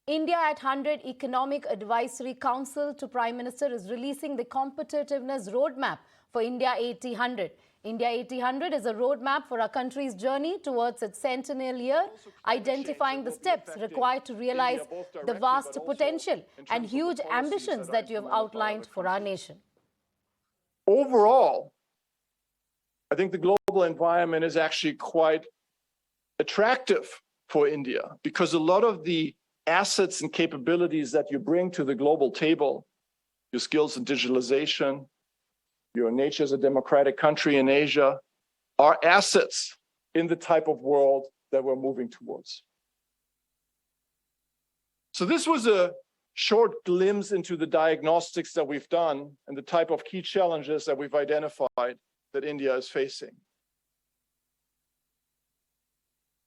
India at 100 Economic Advisory Council to Prime Minister is releasing the competitiveness roadmap for India 80-100. India 80-100 is a roadmap for our country's journey towards its centennial year, identifying the steps required to realize the vast potential and huge ambitions that you have outlined for our nation. Overall, I think the global environment is actually quite attractive for India because a lot of the assets and capabilities that you bring to the global table, your skills in digitalization, your nature as a democratic country in Asia, are assets in the type of world that we're moving towards. So this was a short glimpse into the diagnostics that we've done and the type of key challenges that we've identified that India is facing.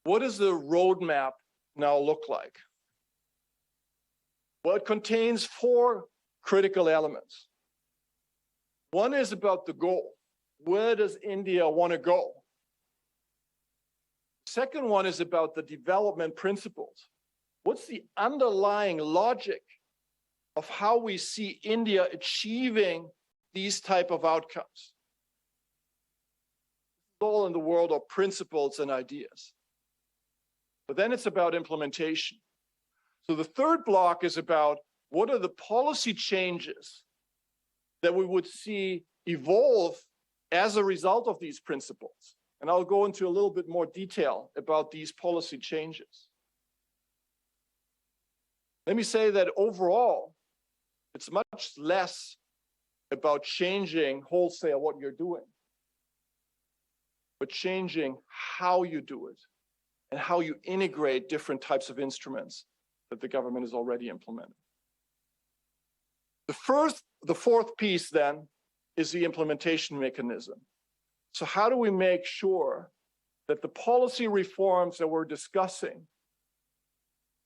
What does the roadmap now look like? Well, it contains 4 critical elements. One is about the goal. Where does India want to go? Second one is about the development principles. What's the underlying logic of how we see India achieving these type of outcomes? It's all in the world of principles and ideas. But then it's about implementation. So the third block is about what are the policy changes that we would see evolve as a result of these principles. And I'll go into a little bit more detail about these policy changes. Let me say that overall, it's much less about changing wholesale what you're doing, but changing how you do it and how you integrate different types of instruments that the government has already implemented. The fourth piece then is the implementation mechanism. So how do we make sure that the policy reforms that we're discussing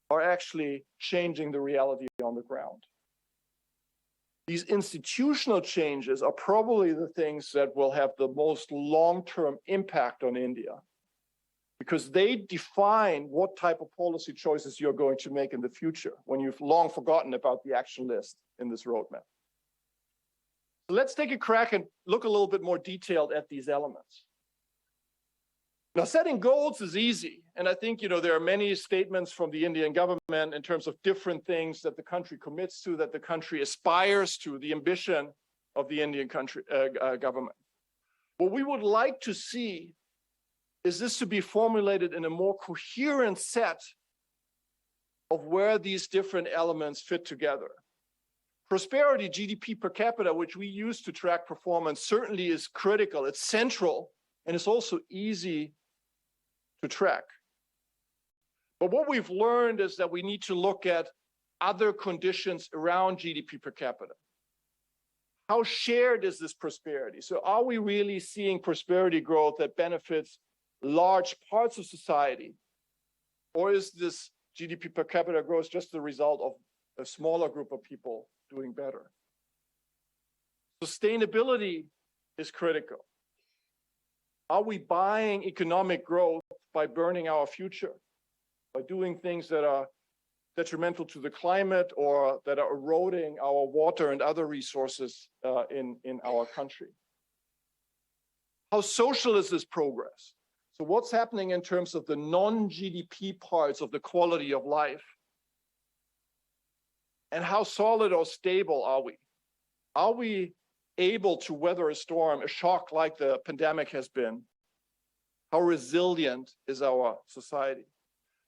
are actually changing the reality on the ground? These institutional changes are probably the things that will have the most long-term impact on India, because they define what type of policy choices you're going to make in the future when you've long forgotten about the action list in this roadmap. So let's take a crack and look a little bit more detailed at these elements. Now, setting goals is easy. And I think, there are many statements from the Indian government in terms of different things that the country commits to, that the country aspires to, the ambition of the Indian government. What we would like to see is this to be formulated in a more coherent set of where these different elements fit together. Prosperity, GDP per capita, which we use to track performance, certainly is critical. It's central, and it's also easy to track. But what we've learned is that we need to look at other conditions around GDP per capita. How shared is this prosperity? So are we really seeing prosperity growth that benefits large parts of society? Or is this GDP per capita growth just the result of a smaller group of people doing better? Sustainability is critical. Are we buying economic growth by burning our future, by doing things that are detrimental to the climate or that are eroding our water and other resources in our country? How social is this progress? So what's happening in terms of the non-GDP parts of the quality of life? And how solid or stable are we? Are we able to weather a storm, a shock like the pandemic has been? How resilient is our society?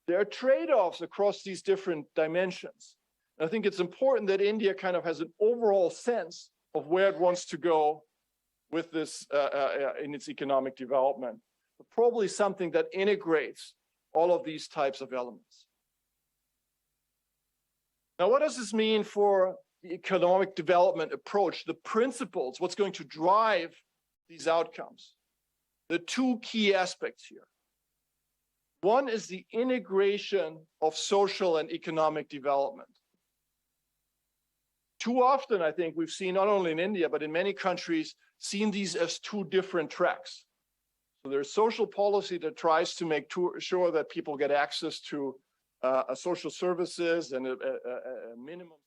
There are trade-offs across these different dimensions. And I think it's important that India kind of has an overall sense of where it wants to go with this in its economic development, but probably something that integrates all of these types of elements. Now, what does this mean for the economic development approach, the principles, what's going to drive these outcomes? The 2 key aspects here. One is the integration of social and economic development. Too often, I think we've seen, not only in India, but in many countries, seen these as 2 different tracks. So there's social policy that tries to make sure that people get access to social services and a minimum.